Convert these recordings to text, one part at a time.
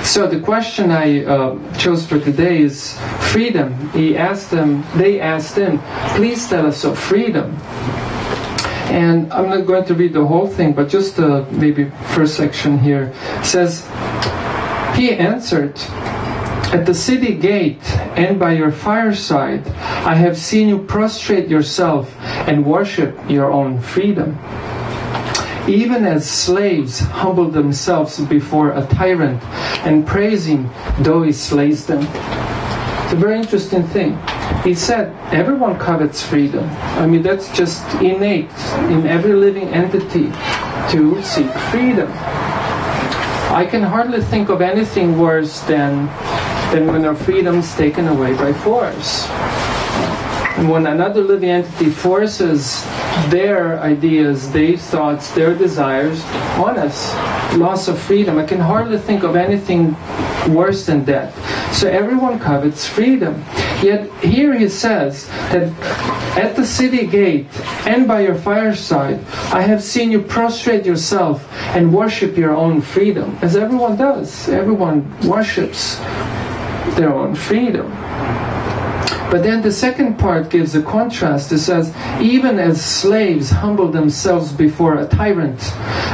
So the question I chose for today is freedom. They asked him, please tell us of freedom. And I'm not going to read the whole thing, but just the maybe first section here. It says, he answered, at the city gate and by your fireside, I have seen you prostrate yourself and worship your own freedom. Even as slaves humble themselves before a tyrant and praise him though he slays them. It's a very interesting thing. He said everyone covets freedom. I mean, that's just innate in every living entity to seek freedom. I can hardly think of anything worse than when our freedom is taken away by force. And when another living entity forces their ideas, their thoughts, their desires on us, loss of freedom. I can hardly think of anything worse than that. So everyone covets freedom. Yet here he says that at the city gate and by your fireside, I have seen you prostrate yourself and worship your own freedom. As everyone does. Everyone worships their own freedom. But then the second part gives a contrast. It says, even as slaves humble themselves before a tyrant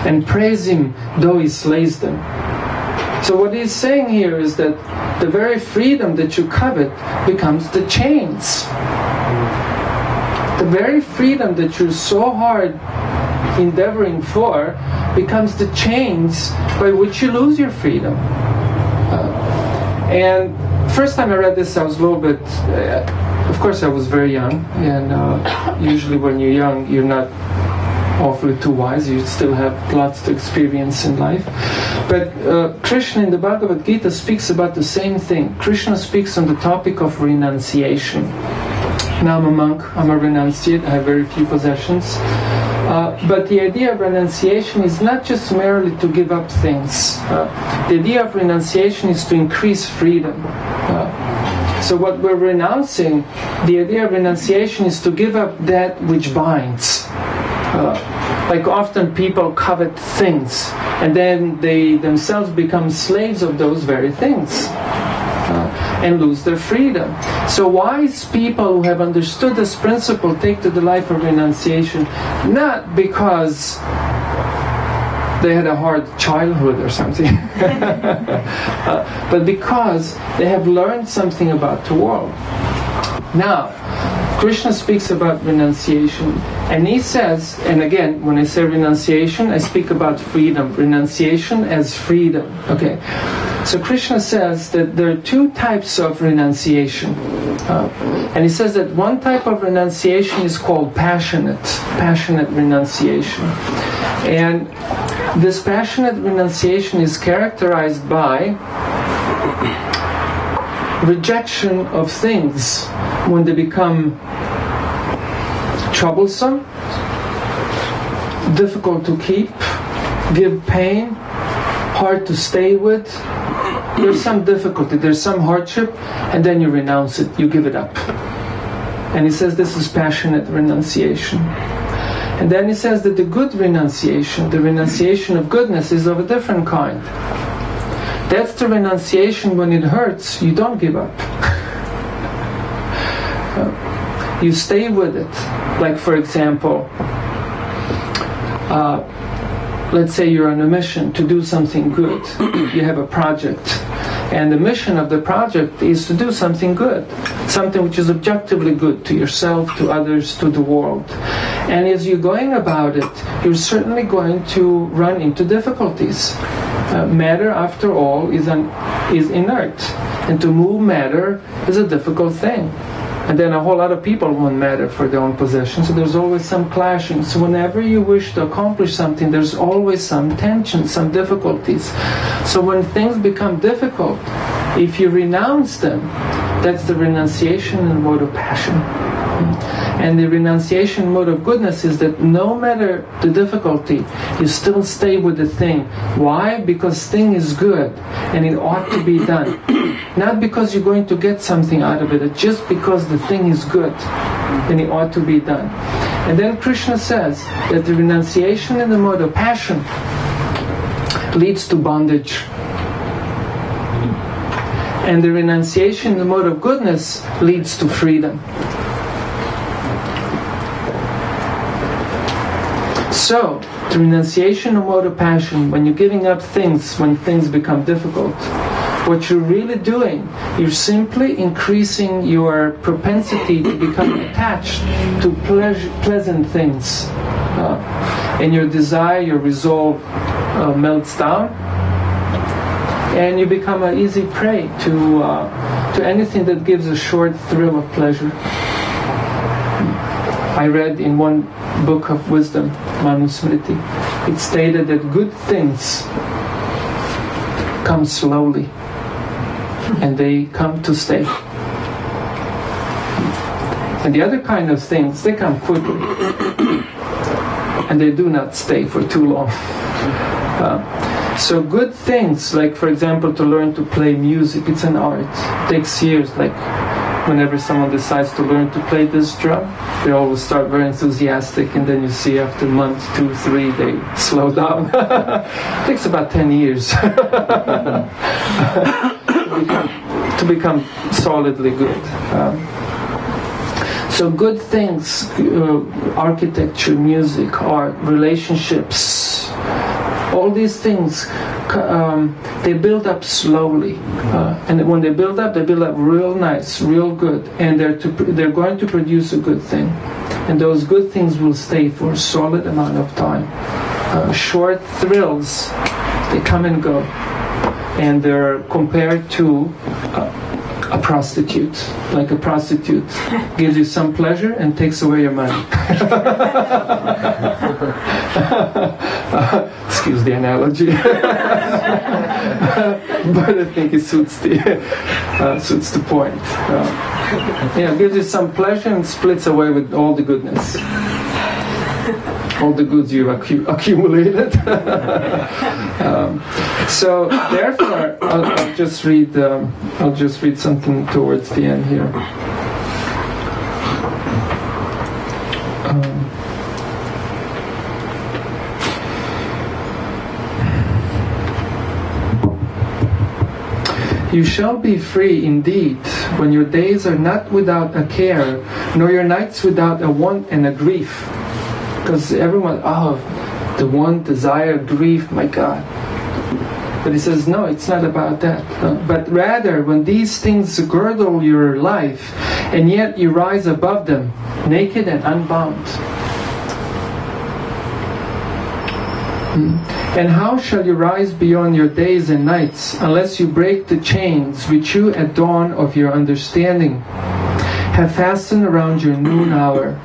and praise him though he slays them. So what he's saying here is that the very freedom that you covet becomes the chains. The very freedom that you're so hard endeavoring for becomes the chains by which you lose your freedom. And first time I read this, I was a little bit, of course I was very young, and usually when you're young, you're not awfully too wise, you still have lots to experience in life. But Krishna in the Bhagavad Gita speaks about the same thing. Krishna speaks on the topic of renunciation. Now I'm a monk, I'm a renunciate, I have very few possessions. But the idea of renunciation is not just merely to give up things. The idea of renunciation is to increase freedom. So what we're renouncing, the idea of renunciation is to give up that which binds. Like often people covet things, and then they themselves become slaves of those very things. And lose their freedom. So wise people who have understood this principle take to the life of renunciation, not because they had a hard childhood or something, but because they have learned something about the world. Now, Krishna speaks about renunciation, and he says, and again, when I say renunciation, I speak about freedom. Renunciation as freedom. Okay. So Krishna says that there are two types of renunciation. And he says that one type of renunciation is called passionate renunciation. And this passionate renunciation is characterized by rejection of things when they become troublesome, difficult to keep, give pain, hard to stay with. There's some difficulty, there's some hardship, and then you renounce it, you give it up. And he says this is passionate renunciation. And then he says that the good renunciation, the renunciation of goodness, is of a different kind. That's the renunciation when it hurts, you don't give up. You stay with it. Like for example, let's say you're on a mission to do something good. You have a project, and the mission of the project is to do something good, something which is objectively good to yourself, to others, to the world. And as you're going about it, you're certainly going to run into difficulties. Matter, after all, is inert, and to move matter is a difficult thing. And then a whole lot of people want matter for their own possession, so there's always some clashing. So whenever you wish to accomplish something, there's always some tension, some difficulties. So when things become difficult, if you renounce them, that's the renunciation in the mode of passion. And the renunciation mode of goodness is that no matter the difficulty, you still stay with the thing. Why? Because thing is good and it ought to be done. Not because you're going to get something out of it, just because the thing is good and it ought to be done. And then Krishna says that the renunciation in the mode of passion leads to bondage. And the renunciation in the mode of goodness leads to freedom. So, the renunciation of mode of passion, when you're giving up things, when things become difficult, what you're really doing, you're simply increasing your propensity to become attached to pleasant things. And your desire, your resolve melts down, and you become an easy prey to anything that gives a short thrill of pleasure. I read in one book of wisdom, Manusmriti, it stated that good things come slowly, and they come to stay. And the other kind of things, they come quickly, and they do not stay for too long. So good things, like for example to learn to play music, it's an art. It takes years, like whenever someone decides to learn to play this drum, they always start very enthusiastic, and then you see after month, 2, 3, they slow down. It takes about 10 years to become solidly good. So good things, architecture, music, art, relationships, all these things, they build up slowly. And when they build up real nice, real good. And they're going to produce a good thing. And those good things will stay for a solid amount of time. Short thrills, they come and go. And they're compared to a prostitute. Like a prostitute gives you some pleasure and takes away your money. Excuse the analogy. But I think it suits the point. Gives you some pleasure and splits away with all the goodness. All the goods you've accumulated. So therefore, I'll just read something towards the end here. You shall be free indeed when your days are not without a care, nor your nights without a want and a grief. Because everyone, the want, desire, grief, my God. But he says, no, it's not about that. But rather, when these things girdle your life, and yet you rise above them, naked and unbound. And how shall you rise beyond your days and nights, unless you break the chains which you at dawn of your understanding have fastened around your noon hour?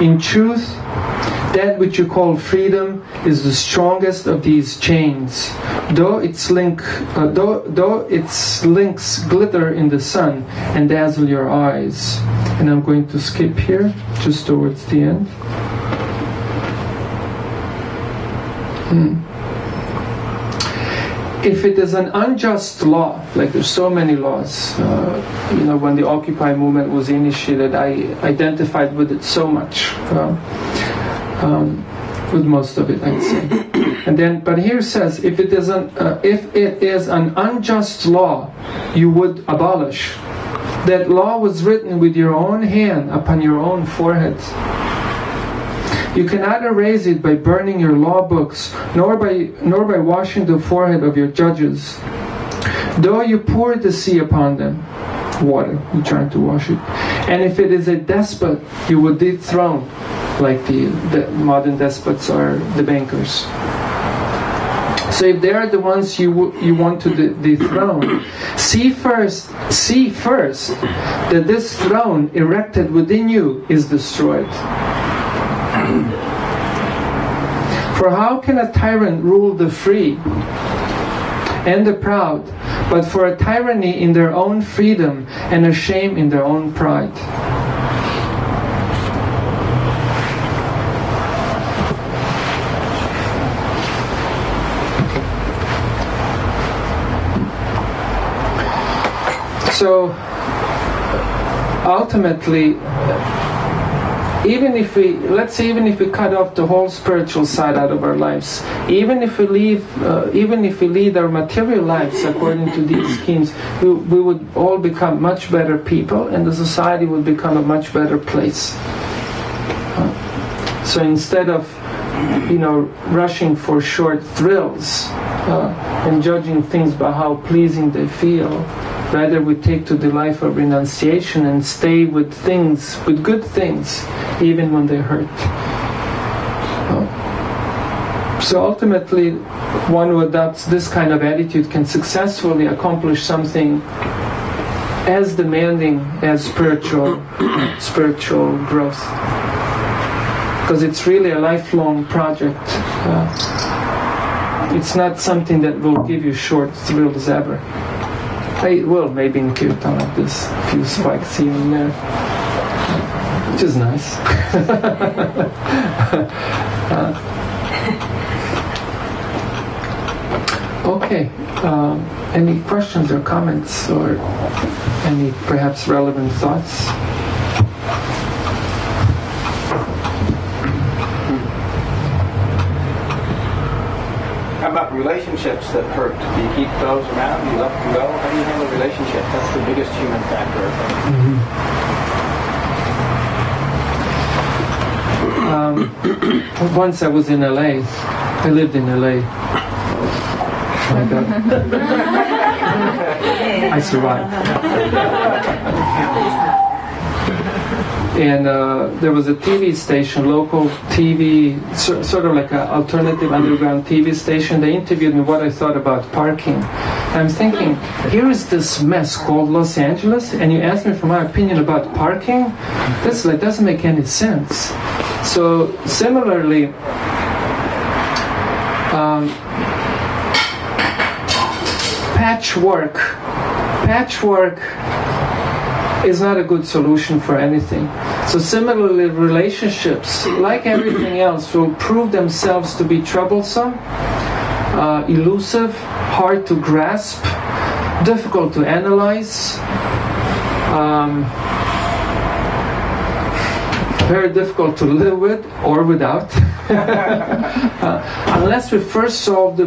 In truth, that which you call freedom is the strongest of these chains, though its links glitter in the sun and dazzle your eyes. And I'm going to skip here, just towards the end. If it is an unjust law, like there's so many laws, when the Occupy movement was initiated, I identified with it so much. With most of it, I'd say. But here it says, if it is an unjust law, you would abolish. That law was written with your own hand upon your own forehead. You cannot erase it by burning your law books, nor by washing the forehead of your judges. Though you pour the sea upon them, water, you're trying to wash it. And if it is a despot, you would dethrone, like the modern despots are the bankers. So if they are the ones you want to dethrone, see first that this throne erected within you is destroyed. For how can a tyrant rule the free and the proud, but for a tyranny in their own freedom and a shame in their own pride? So ultimately, even if we cut off the whole spiritual side out of our lives, even if we lead our material lives according to these schemes, we would all become much better people, and the society would become a much better place. So instead of rushing for short thrills and judging things by how pleasing they feel, rather we take to the life of renunciation and stay with good things, even when they hurt. So ultimately, one who adopts this kind of attitude can successfully accomplish something as demanding as spiritual growth. Because it's really a lifelong project. It's not something that will give you short thrills ever. It will, maybe in Kirtan like this, a few spikes here and there, which is nice. Okay, any questions or comments or any perhaps relevant thoughts? How about relationships that hurt? Do you keep those around? Do you let them go? How do you handle relationships? That's the biggest human factor, I think. Once I was in LA. I lived in LA. I survived. And there was a TV station, local TV, sort of like an alternative underground TV station. They interviewed me what I thought about parking. I'm thinking, here is this mess called Los Angeles, and you ask me for my opinion about parking? This doesn't make any sense. So similarly, patchwork is not a good solution for anything. So similarly, relationships, like everything else, will prove themselves to be troublesome, elusive, hard to grasp, difficult to analyze, very difficult to live with or without, unless we first solve the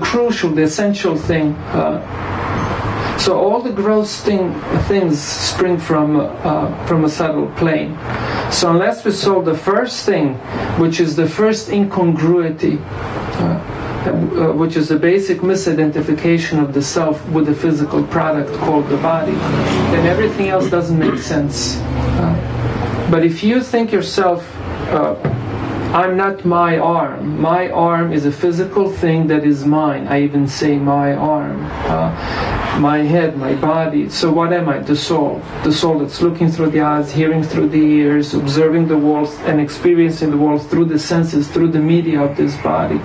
crucial, the essential thing. So all the gross things spring from a subtle plane. So unless we solve the first thing, which is the first incongruity, which is the basic misidentification of the self with the physical product called the body, then everything else doesn't make sense. But if you think yourself, I'm not my arm. My arm is a physical thing that is mine. I even say my arm. My head, my body. So what am I? The soul. The soul that's looking through the eyes, hearing through the ears, observing the world and experiencing the world through the senses, through the media of this body.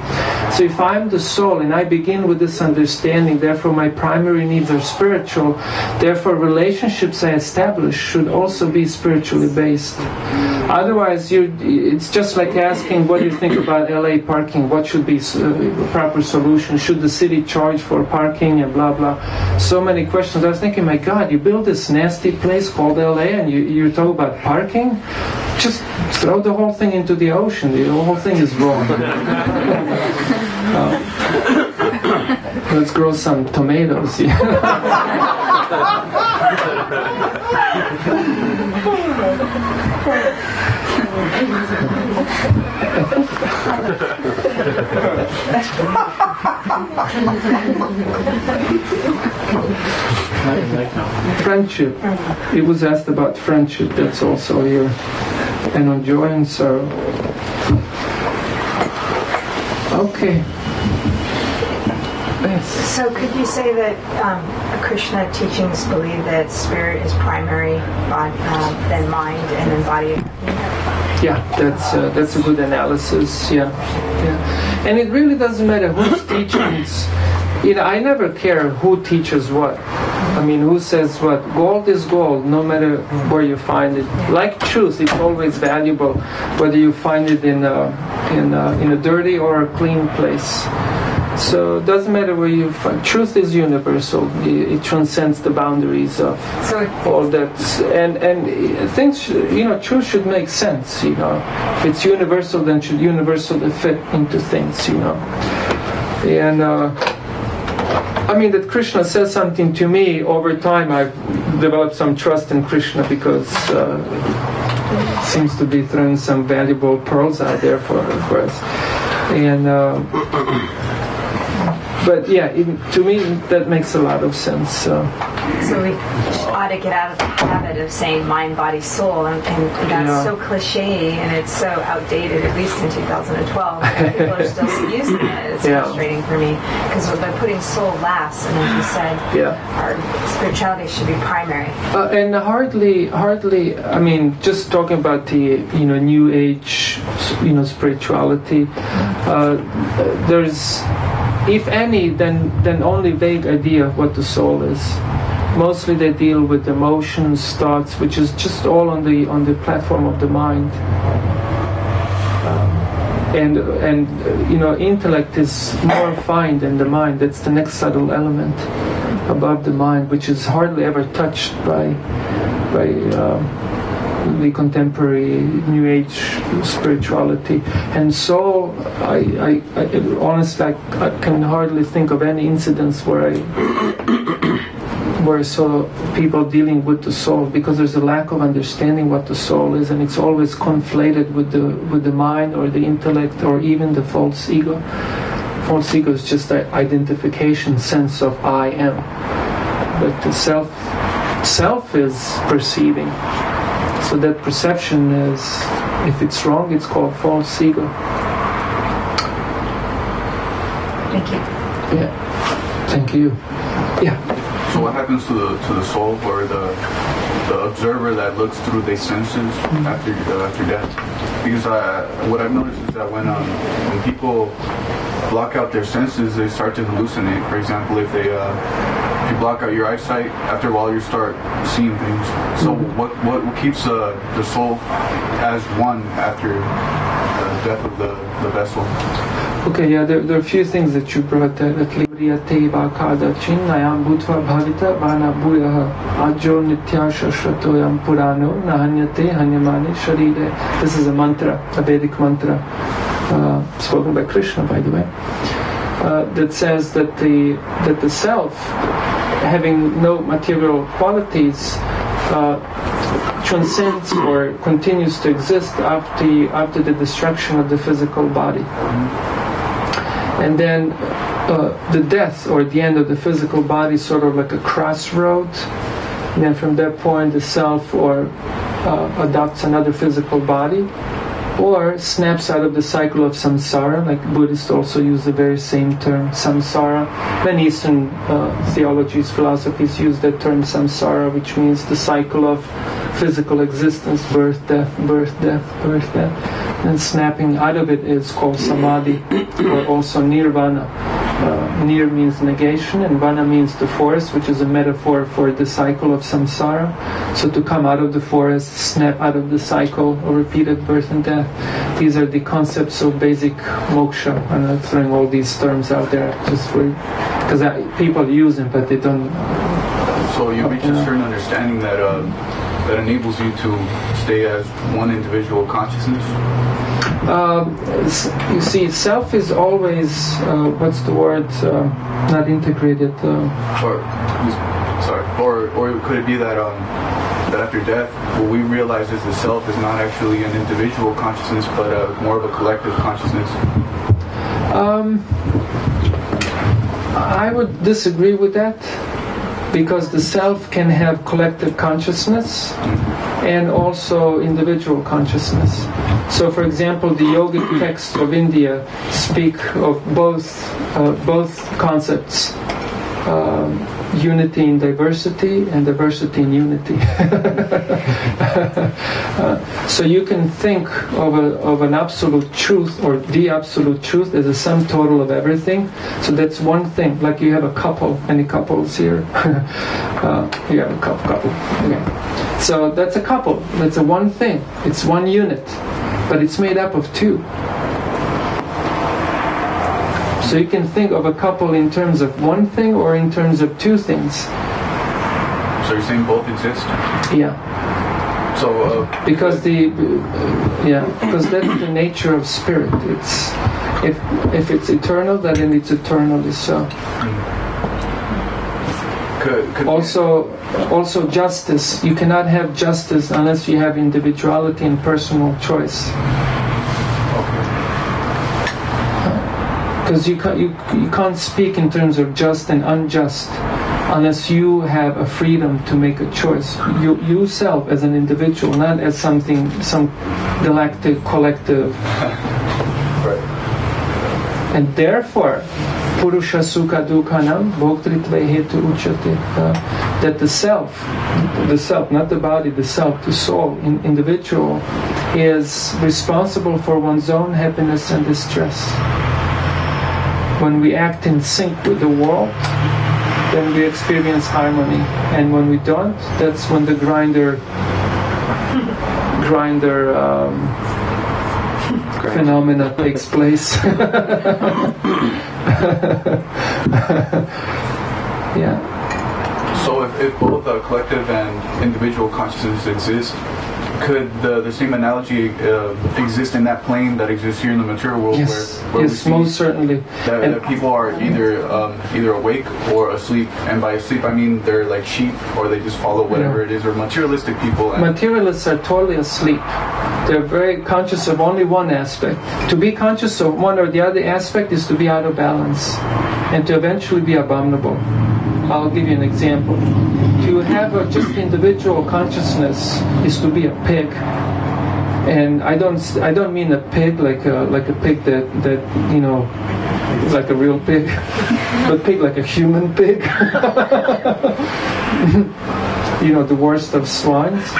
So if I'm the soul and I begin with this understanding, therefore my primary needs are spiritual, therefore relationships I establish should also be spiritually based. Otherwise, it's just like asking, what do you think about LA parking? What should be the proper solution? Should the city charge for parking and blah blah? So many questions. I was thinking, my God, you built this nasty place called LA and you talk about parking? Just throw the whole thing into the ocean. The whole thing is wrong. Let's grow some tomatoes. Friendship. It was asked about friendship. That's also here. And on joy and sorrow. Okay. Yes. So could you say that Krishna teachings believe that spirit is primary, then mind, and then body? Yeah, that's a good analysis. Yeah. And it really doesn't matter whose teachings. I never care who teaches what. I mean, who says what? Gold is gold, no matter where you find it. Like truth, it's always valuable, whether you find it in a dirty or a clean place. So it doesn't matter where you find. Truth is universal. It transcends the boundaries of all that. And things, truth should make sense. If it's universal, then should universally fit into things. And that Krishna says something to me over time. I've developed some trust in Krishna because seems to be throwing some valuable pearls out there for us. And but yeah, to me that makes a lot of sense. So we ought to get out of the habit of saying mind, body, soul, and that's so cliche and it's so outdated, at least in 2012. People are still using it. It's frustrating for me because by putting soul last, and as you said, our spirituality should be primary. And hardly. Just talking about the New Age, spirituality. There's, if any, then only vague idea of what the soul is. Mostly they deal with emotions, thoughts, which is just all on the platform of the mind. And intellect is more refined than the mind. That's the next subtle element above the mind, which is hardly ever touched by the contemporary New Age spirituality. And soul, I honestly I can hardly think of any incidents where I saw people dealing with the soul, because there's a lack of understanding what the soul is, and it's always conflated with the mind or the intellect or even the false ego. False ego is just an identification, sense of I am. But the self is perceiving. So that perception is, if it's wrong, it's called false ego. Thank you. Yeah. Thank you. Yeah. So what happens to the soul, or the observer that looks through their senses after death? Because what I've noticed is that when people block out their senses, they start to hallucinate. For example, if you block out your eyesight, after a while you start seeing things. So what keeps the soul as one after the death of the vessel? Okay, yeah, there are a few things that you brought that Libriyateva Kada Chinnayam Bhutva Bhavita Vana Bhuyaha Ajo Nitya Shashvatoyam Purano Nahanyate Hanyamani Sharire. This is a mantra, a Vedic mantra, spoken by Krishna, by the way, that says that the self, having no material qualities, transcends or continues to exist after the destruction of the physical body. And then the death or the end of the physical body is sort of like a crossroad. And then from that point the self or adopts another physical body, or snaps out of the cycle of samsara, like Buddhists also use the very same term, samsara. Many Eastern theologies, philosophies use that term samsara, which means the cycle of physical existence, birth, death, birth, death, birth, death. And snapping out of it is called samadhi, or also nirvana. Nir means negation, and vana means the forest, which is a metaphor for the cycle of samsara. So to come out of the forest, snap out of the cycle of repeated birth and death. These are the concepts of basic moksha. I'm not throwing all these terms out there just for, because people use them, but they don't. So you reach a certain understanding that enables you to stay as one individual consciousness? You see, self is always, what's the word, not integrated. Or could it be that that after death, what we realize is the self is not actually an individual consciousness, but more of a collective consciousness? I would disagree with that, because the self can have collective consciousness and also individual consciousness. So, for example, the yogic texts of India speak of both concepts, unity in diversity and diversity in unity. So you can think of an absolute truth, or the absolute truth, as a sum total of everything. So that's one thing. Like you have a couple. Any couples here? You have a couple. Okay. So that's a couple. That's a one thing. It's one unit, but it's made up of two. So you can think of a couple in terms of one thing or in terms of two things. So you're saying both exist? Yeah. So because because that's the nature of spirit. It's if it's eternal, then it's eternally so. Could also justice. You cannot have justice unless you have individuality and personal choice. Because you can't speak in terms of just and unjust unless you have a freedom to make a choice. You self as an individual, not as some galactic collective. Right. And therefore, Purusha Sukha Dukhanam Bhoktritve Hetu Uchate, that the self, not the body, the self, the soul, individual, is responsible for one's own happiness and distress. When we act in sync with the world, then we experience harmony. And when we don't, that's when the grinder phenomena takes place. Yeah. So if both collective and individual consciousness exist, could the same analogy exist in that plane that exists here in the material world? Yes, where yes, most certainly. That people are either awake or asleep, and by asleep I mean they're like sheep, or they just follow whatever it is, or materialistic people. Materialists are totally asleep. They're very conscious of only one aspect. To be conscious of one or the other aspect is to be out of balance, and to eventually be abominable. I'll give you an example. To have a just individual consciousness is to be a pig, and I don't mean a pig like a pig that like a real pig, but pig like a human pig. The worst of swines.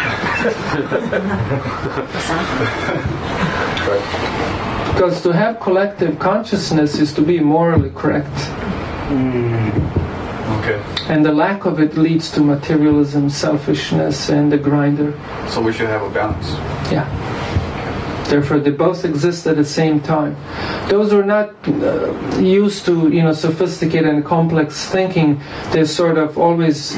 Because to have collective consciousness is to be morally correct. Okay. And the lack of it leads to materialism, selfishness, and the grinder. So we should have a balance. Yeah. Therefore, they both exist at the same time. Those who are not used to, sophisticated and complex thinking, they sort of always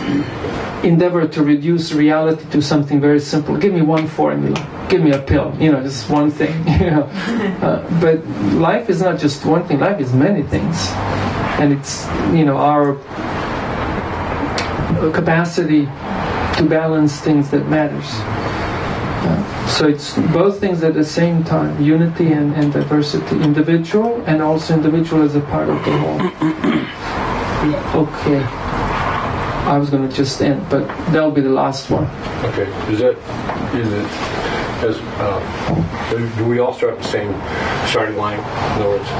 endeavor to reduce reality to something very simple. Give me one formula. Give me a pill. Just one thing. But life is not just one thing. Life is many things, and it's our capacity to balance things that matters. So it's both things at the same time, unity and diversity, individual and also individual as a part of the whole. Okay, I was going to just end, but that'll be the last one. Okay, do we all start at the same starting line? In other words,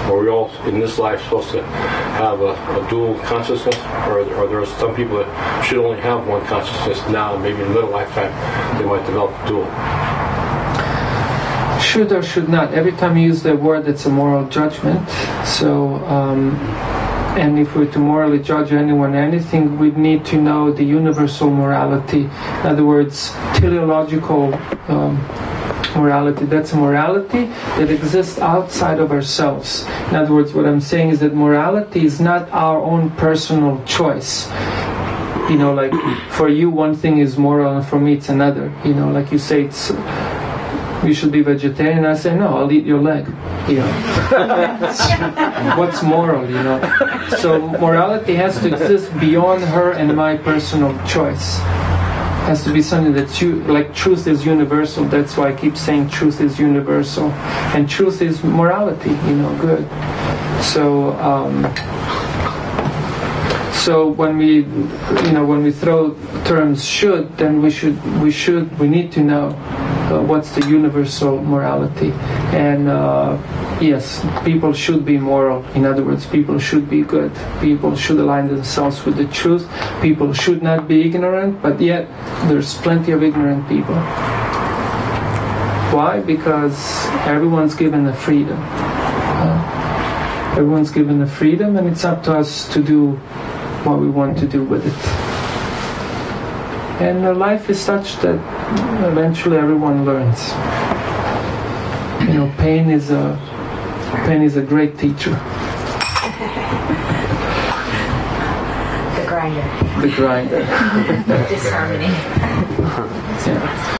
are we all in this life supposed to have a dual consciousness, or are there some people that should only have one consciousness now, maybe in a middle lifetime they might develop dual? Should or should not? Every time you use the word, it's a moral judgment. So, and if we're to morally judge anyone or anything, we'd need to know the universal morality. In other words, teleological morality. That's a morality that exists outside of ourselves. In other words, what I'm saying is that morality is not our own personal choice. Like for you one thing is moral and for me it's another. Like you say you should be vegetarian, I say no, I'll eat your leg. What's moral, So morality has to exist beyond her and my personal choice. Has to be something that like truth is universal. That's why I keep saying truth is universal, and truth is morality. Good. So when we throw terms should, then we need to know what's the universal morality. And yes, people should be moral. In other words, people should be good. People should align themselves with the truth. People should not be ignorant, but yet there's plenty of ignorant people. Why? Because everyone's given the freedom. Everyone's given the freedom, and it's up to us to do what we want to do with it. And life is such that eventually everyone learns. Pain is a Pain is a great teacher. The grinder. The grinder. Disharmony. Yeah.